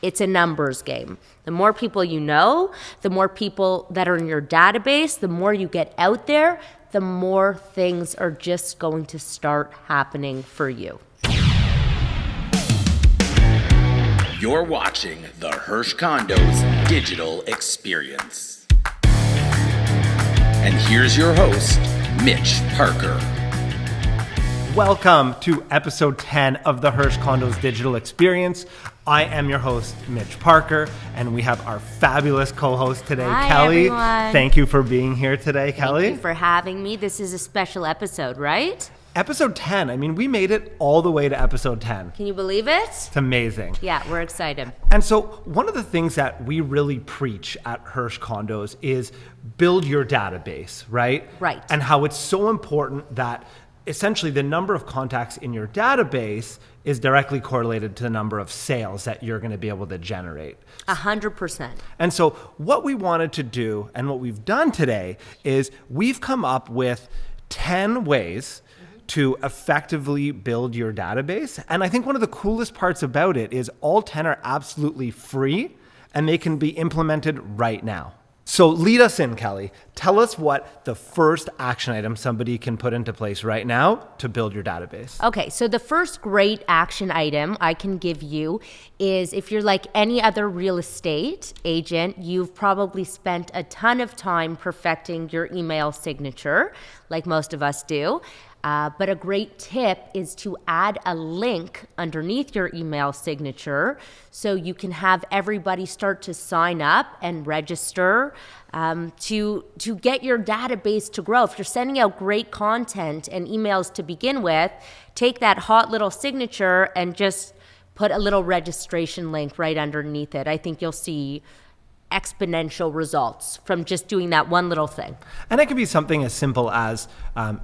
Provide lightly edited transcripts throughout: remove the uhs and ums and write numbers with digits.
It's a numbers game. The more people you know, the more people that are in your database, the more you get out there, the more things are just going to start happening for you. You're watching the Hersh Condos Digital Experience. And here's your host, Mitch Parker. Welcome to episode 10 of the Hersh Condos Digital Experience. I am your host, Mitch Parker, and we have our fabulous co-host today, Hi, Kelly. everyone. Thank you for being here today, Kelly. Thank you for having me. This is a special episode, right? Episode 10. I mean, we made it all the way to episode 10. Can you believe it? It's amazing. Yeah, we're excited. And so one of the things that we really preach at Hersh Condos is build your database, right? Right. And how it's so important that essentially the number of contacts in your database is directly correlated to the number of sales that you're going to be able to generate. 100%. And so what we wanted to do and what we've done today is we've come up with 10 ways to effectively build your database. And I think one of the coolest parts about it is all 10 are absolutely free and they can be implemented right now. So lead us in, Kelly. Tell us what the first action item somebody can put into place right now to build your database. Okay, so the first great action item I can give you is if you're like any other real estate agent, you've probably spent a ton of time perfecting your email signature, like most of us do. But a great tip is to add a link underneath your email signature so you can have everybody start to sign up and register to get your database to grow. If you're sending out great content and emails to begin with, take that hot little signature and just put a little registration link right underneath it. I think you'll see exponential results from just doing that one little thing. And it could be something as simple as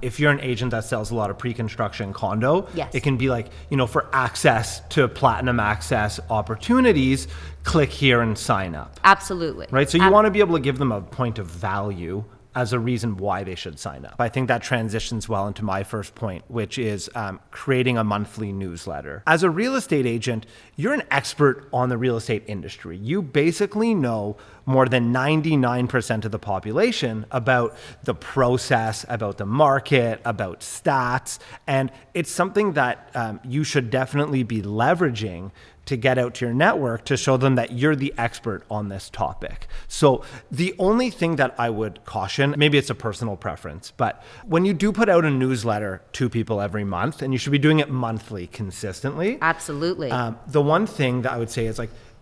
if you're an agent that sells a lot of pre-construction condo, Yes. It can be like, for access to platinum access opportunities, click here and sign up. Absolutely. Right? So you want to be able to give them a point of value as a reason why they should sign up. I think that transitions well into my first point, which is creating a monthly newsletter. As a real estate agent, you're an expert on the real estate industry. You basically know more than 99% of the population about the process, about the market, about stats, and it's something that you should definitely be leveraging to get out to your network to show them that you're the expert on this topic. So the only thing that I would caution, maybe it's a personal preference, but when you do put out a newsletter to people every month, and you should be doing it monthly consistently. Absolutely. The one thing that I would say is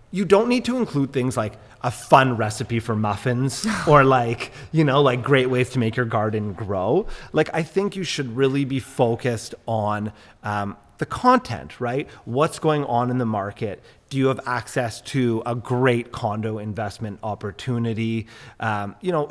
you don't need to include things like a fun recipe for muffins or like great ways to make your garden grow. I think you should really be focused on the content, right? What's going on in the market? Do you have access to a great condo investment opportunity?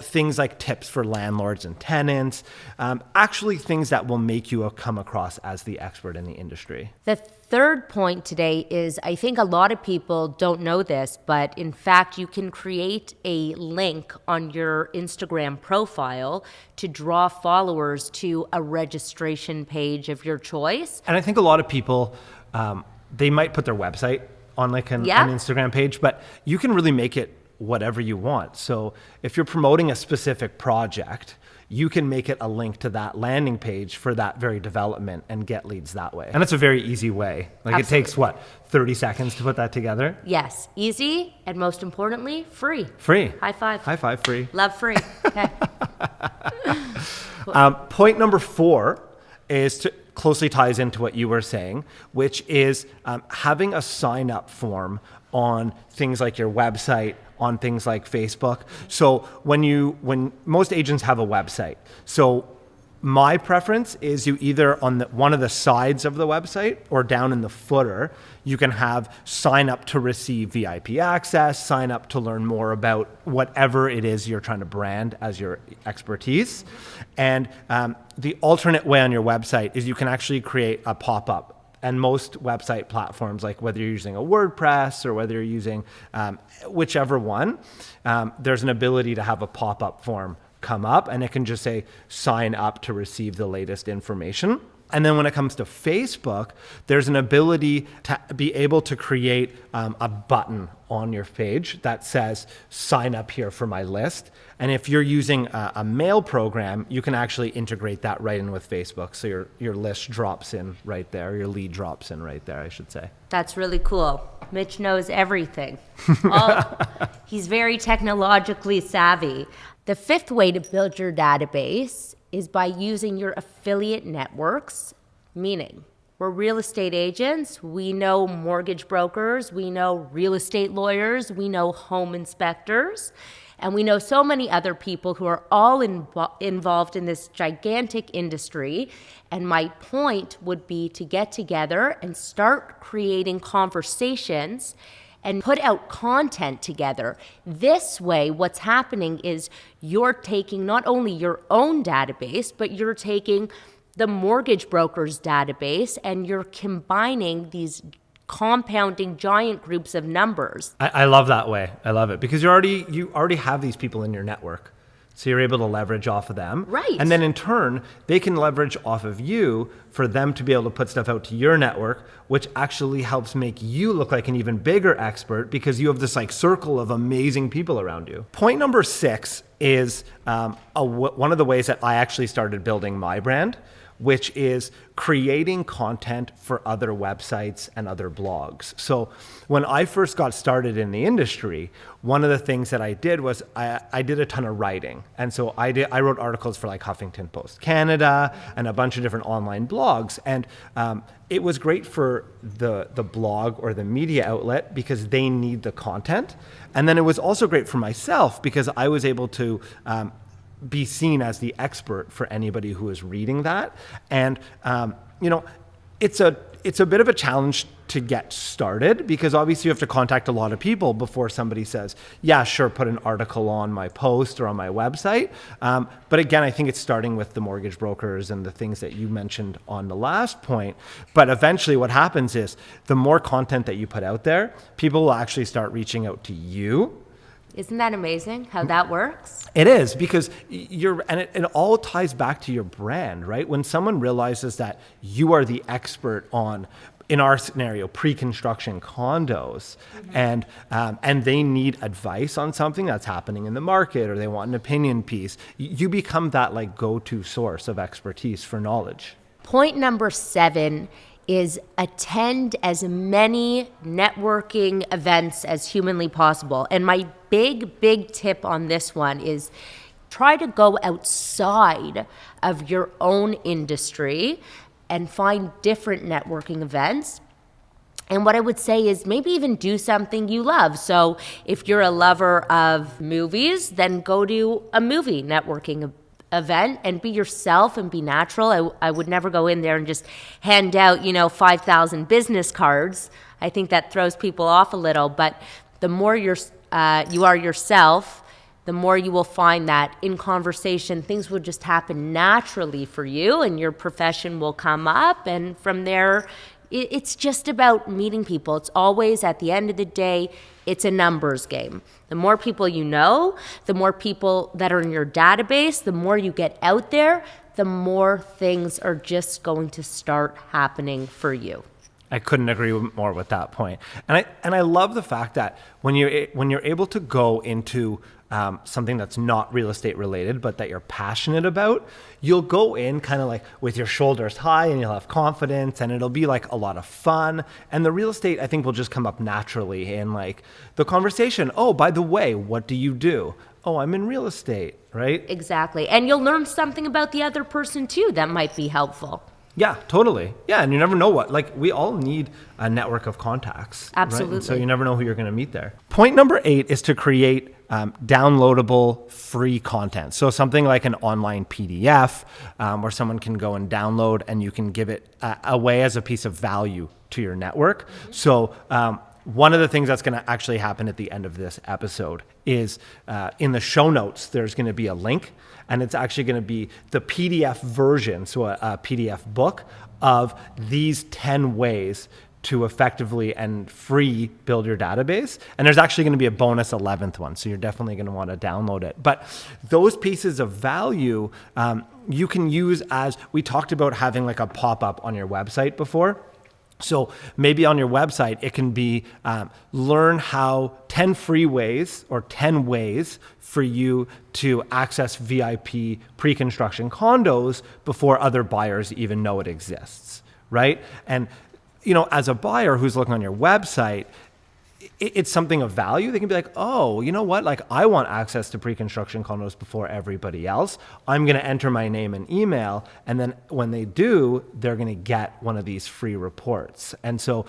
Things like tips for landlords and tenants, actually things that will make you come across as the expert in the industry. The third point today is I think a lot of people don't know this, but in fact, you can create a link on your Instagram profile to draw followers to a registration page of your choice. And I think a lot of people, they might put their website on an Instagram page, but you can really make it whatever you want. So if you're promoting a specific project, you can make it a link to that landing page for that very development and get leads that way. And it's a very easy way. Absolutely. It takes 30 seconds to put that together? Yes, easy, and most importantly, free. Free. High five. High five, free. Love free. Okay. Point number 4 is closely ties into what you were saying, which is having a sign up form on things like your website, on things like Facebook. So when most agents have a website, so my preference is you either on one of the sides of the website or down in the footer, you can have sign up to receive VIP access, sign up to learn more about whatever it is you're trying to brand as your expertise. And the alternate way on your website is you can actually create a pop-up. And most website platforms, like whether you're using a WordPress or whether you're using whichever one, there's an ability to have a pop-up form come up and it can just say sign up to receive the latest information. And then when it comes to Facebook, there's an ability to be able to create a button on your page that says, sign up here for my list. And if you're using a mail program, you can actually integrate that right in with Facebook. So your list drops in right there, your lead drops in right there, I should say. That's really cool. Mitch knows everything. He's very technologically savvy. The fifth way to build your database is by using your affiliate networks, meaning we're real estate agents, we know mortgage brokers, we know real estate lawyers, we know home inspectors, and we know so many other people who are all involved in this gigantic industry. And my point would be to get together and start creating conversations and put out content together. This way, what's happening is you're taking not only your own database, but you're taking the mortgage broker's database and you're combining these compounding giant groups of numbers. I love that way. I love it because you already have these people in your network. So you're able to leverage off of them. Right. And then in turn, they can leverage off of you for them to be able to put stuff out to your network, which actually helps make you look like an even bigger expert because you have this like circle of amazing people around you. Point number 6 is one of the ways that I actually started building my brand, which is creating content for other websites and other blogs. So when I first got started in the industry, one of the things that I did was I did a ton of writing. And so I wrote articles for like Huffington Post Canada and a bunch of different online blogs. And it was great for the blog or the media outlet because they need the content. And then it was also great for myself because I was able to be seen as the expert for anybody who is reading that. And, it's a bit of a challenge to get started because obviously you have to contact a lot of people before somebody says, yeah, sure, put an article on my post or on my website. But again, I think it's starting with the mortgage brokers and the things that you mentioned on the last point. But eventually what happens is the more content that you put out there, people will actually start reaching out to you. Isn't that amazing how that works? It is because it all ties back to your brand, right? When someone realizes that you are the expert on, in our scenario, pre-construction condos, and they need advice on something that's happening in the market, or they want an opinion piece, you become that like go-to source of expertise for knowledge. Point number 7 is attend as many networking events as humanly possible. And my big tip on this one is try to go outside of your own industry and find different networking events. And what I would say is maybe even do something you love. So if you're a lover of movies, then go to a movie networking event and be yourself and be natural. I would never go in there and just hand out, 5,000 business cards. I think that throws people off a little, but the more you are yourself, the more you will find that in conversation, things will just happen naturally for you and your profession will come up. And from there, it's just about meeting people. It's always, at the end of the day, it's a numbers game. The more people you know, the more people that are in your database, the more you get out there, the more things are just going to start happening for you. I couldn't agree more with that point. And I love the fact that when you're able to go into something that's not real estate related, but that you're passionate about, you'll go in kind of like with your shoulders high and you'll have confidence and it'll be like a lot of fun. And the real estate, I think, will just come up naturally in like the conversation. Oh, by the way, what do you do? Oh, I'm in real estate, right? Exactly. And you'll learn something about the other person too that might be helpful. Yeah, totally. Yeah, and you never know we all need a network of contacts. Absolutely. Right? So you never know who you're going to meet there. Point number 8 is to create downloadable free content. So something like an online PDF where someone can go and download and you can give it away as a piece of value to your network. Mm-hmm. So one of the things that's going to actually happen at the end of this episode is in the show notes, there's going to be a link. And it's actually going to be the PDF version, so a PDF book of these 10 ways to effectively and free build your database. And there's actually going to be a bonus 11th one. So you're definitely going to want to download it. But those pieces of value you can use as we talked about having like a pop-up on your website before. So maybe on your website, it can be learn how 10 free ways or 10 ways for you to access VIP pre-construction condos before other buyers even know it exists, right? And as a buyer who's looking on your website, it's something of value. They can be like, oh, you know what? Like, I want access to pre-construction condos before everybody else. I'm going to enter my name and email. And then when they do, they're going to get one of these free reports. And so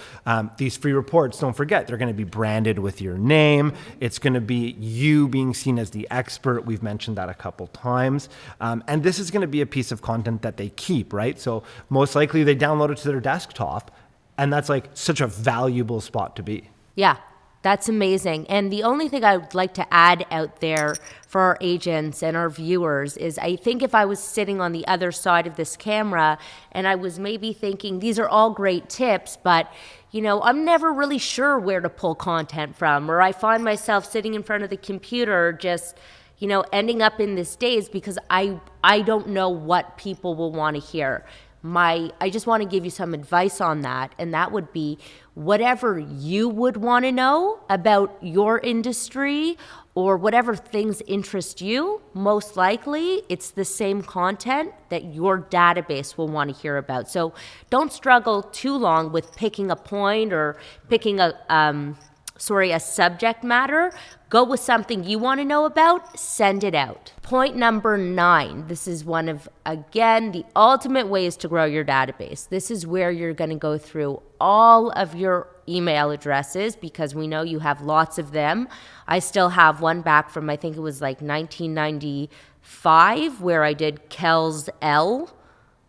these free reports, don't forget, they're going to be branded with your name. It's going to be you being seen as the expert. We've mentioned that a couple times. And this is going to be a piece of content that they keep, right? So most likely they download it to their desktop. And that's like such a valuable spot to be. Yeah, that's amazing. And the only thing I would like to add out there for our agents and our viewers is I think if I was sitting on the other side of this camera and I was maybe thinking these are all great tips, but I'm never really sure where to pull content from, or I find myself sitting in front of the computer just ending up in this daze because I don't know what people will want to hear. I just want to give you some advice on that, and that would be whatever you would want to know about your industry or whatever things interest you, most likely it's the same content that your database will want to hear about. So don't struggle too long with picking a point or picking a subject matter. Go with something you want to know about, send it out. Point number 9. This is one of, again, the ultimate ways to grow your database. This is where you're going to go through all of your email addresses because we know you have lots of them. I still have one back from, I think it was like 1995 where I did Kells L,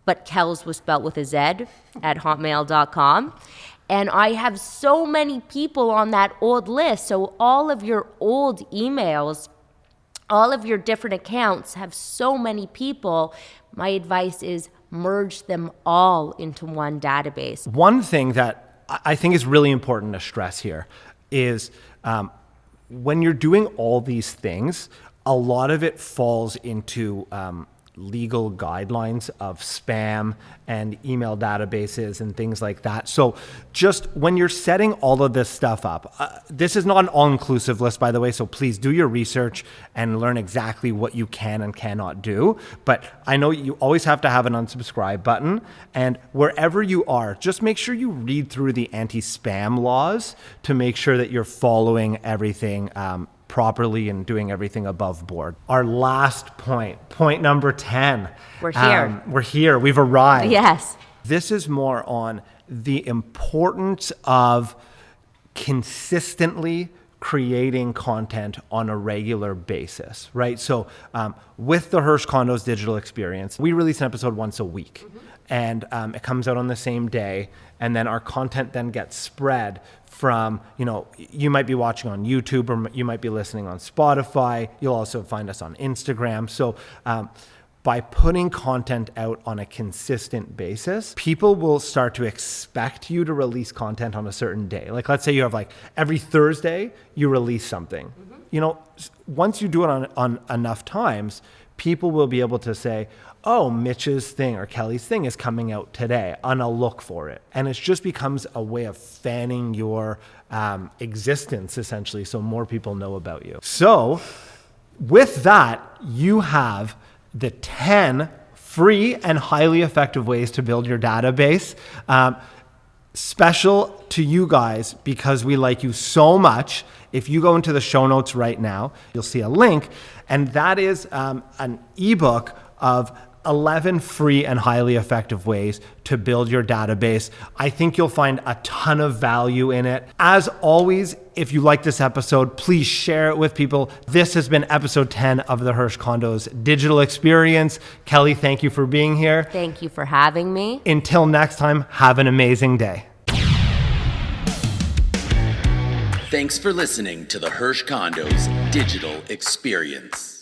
but Kells was spelled with a Z at hotmail.com. And I have so many people on that old list. So all of your old emails, all of your different accounts have so many people. My advice is merge them all into one database. One thing that I think is really important to stress here is when you're doing all these things, a lot of it falls into legal guidelines of spam and email databases and things like that. So just when you're setting all of this stuff up, this is not an all-inclusive list, by the way, so please do your research and learn exactly what you can and cannot do. But I know you always have to have an unsubscribe button, and wherever you are, just make sure you read through the anti-spam laws to make sure that you're following everything properly and doing everything above board. Our last point number 10. We're here. We're here. We've arrived. Yes. This is more on the importance of consistently creating content on a regular basis, right? So with the Hersh Condos digital experience, we release an episode once a week. And it comes out on the same day. And then our content then gets spread from, you might be watching on YouTube or you might be listening on Spotify. You'll also find us on Instagram. So by putting content out on a consistent basis, people will start to expect you to release content on a certain day. Like, let's say you have every Thursday, you release something. Once you do it on enough times, people will be able to say, oh, Mitch's thing or Kelly's thing is coming out today, and I'll look for it. And it just becomes a way of fanning your existence, essentially, so more people know about you. So with that, you have the 10 free and highly effective ways to build your database. Special to you guys because we like you so much. If you go into the show notes right now, you'll see a link, and that is an ebook of 11 free and highly effective ways to build your database. I think you'll find a ton of value in it. As always, if you like this episode, please share it with people. This has been episode 10 of the Hersh Condos digital experience. Kelly, thank you for being here. Thank you for having me. Until next time, have an amazing day. Thanks for listening to the Hersh Condos digital experience.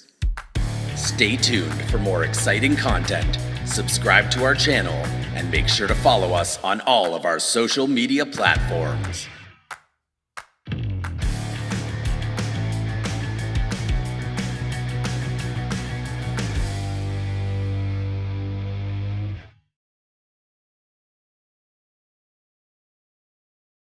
Stay tuned for more exciting content, subscribe to our channel, And make sure to follow us on all of our social media platforms.